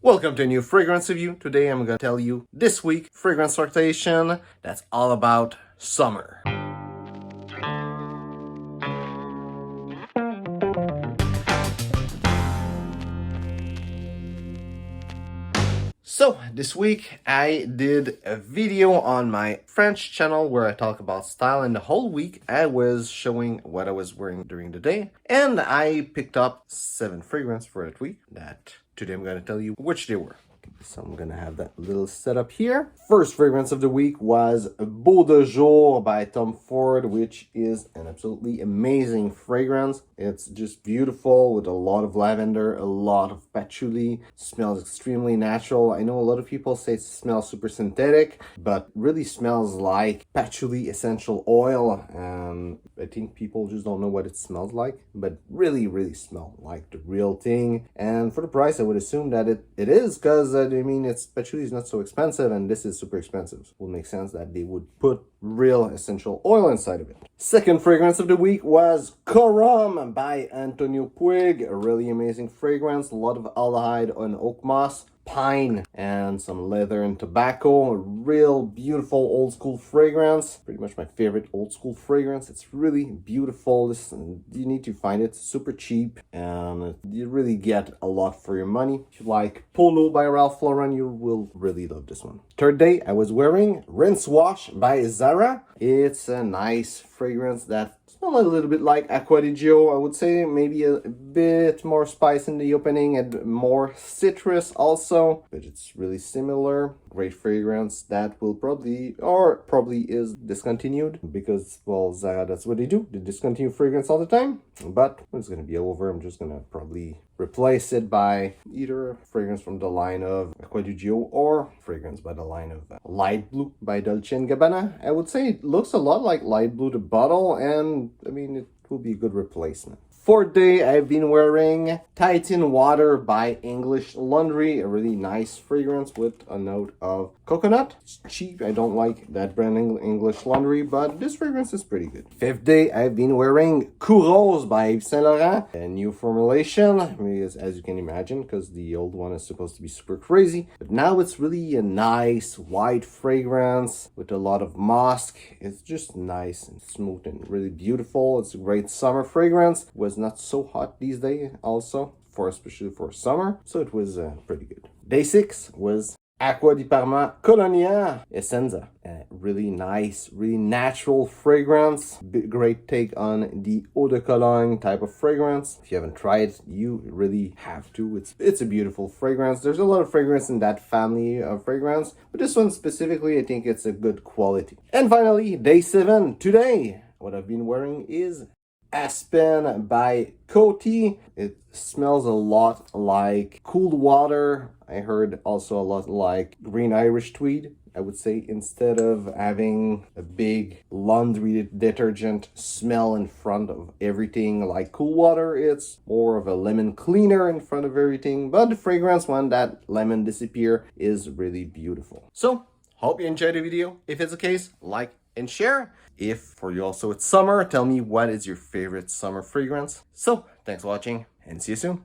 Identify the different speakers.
Speaker 1: Welcome to a new fragrance review. Today I'm going to tell you this week fragrance rotation that's all about summer. So this week I did a video on my French channel where I talk about style, and the whole week I was showing what I was wearing during the day, and I picked up 7 fragrances for that week that today I'm going to tell you which they were. So I'm gonna have that little setup here. First fragrance of the week was Beau de Jour by Tom Ford, which is an absolutely amazing fragrance. It's just beautiful with a lot of lavender, a lot of patchouli. Smells extremely natural. I know a lot of people say it smells super synthetic, but really smells like patchouli essential oil. And I think people just don't know what it smells like, but really smell like the real thing. And for the price, I would assume that it is, because it's patchouli is not so expensive, and this is super expensive. It would make sense that they would put real essential oil inside of it. Second fragrance of the week was Quorum by Antonio Puig. A really amazing fragrance. A lot of aldehyde on oak moss, pine, and some leather and tobacco. A real beautiful old school fragrance. Pretty much my favorite old school fragrance. It's really beautiful. You need to find it. Super cheap, and you really get a lot for your money. If you like Polo by Ralph Lauren, you will really love this one. Third day, I was wearing Rinse Wash by Zara. It's a nice fragrance that smells a little bit like Acqua, I would say. Maybe a bit more spice in the opening and more citrus also, but it's really similar. Great fragrance that will probably is discontinued, because, well, Zara, that's what they do. They discontinue fragrance all the time. But when it's gonna be over, I'm just gonna probably replace it by either a fragrance from the line of Acqua or fragrance by the line of Light Blue by Dolce & Gabbana. I would say it looks a lot like Light Blue, the bottle, and it will be a good replacement. Fourth day, I've been wearing Tahitian Water by English Laundry, a really nice fragrance with a note of coconut. It's cheap. I don't like that brand English Laundry, but this fragrance is pretty good. Fifth day, I've been wearing Kouros by Yves Saint Laurent, a new formulation, as you can imagine, because the old one is supposed to be super crazy. But now it's really a nice white fragrance with a lot of musk. It's just nice and smooth and really beautiful. It's a great summer fragrance. It was not so hot these days also, especially for summer, so it was pretty good. Day 6 was Acqua di Parma Colonia Essenza. A really nice, really natural fragrance. Great take on the eau de cologne type of fragrance. If you haven't tried it, you really have to. It's a beautiful fragrance. There's a lot of fragrance in that family of fragrance, but this one specifically, I think it's a good quality. And finally, day 7, today, what I've been wearing is Aspen by Coty. It smells a lot like cooled water. I heard also a lot like green Irish tweed. I would say, instead of having a big laundry detergent smell in front of everything like cool water, it's more of a lemon cleaner in front of everything. But the fragrance, when that lemon disappear, is really beautiful. So, hope you enjoyed the video. If it's the case, like and share. If for you also it's summer, tell me what is your favorite summer fragrance. So, thanks for watching and see you soon.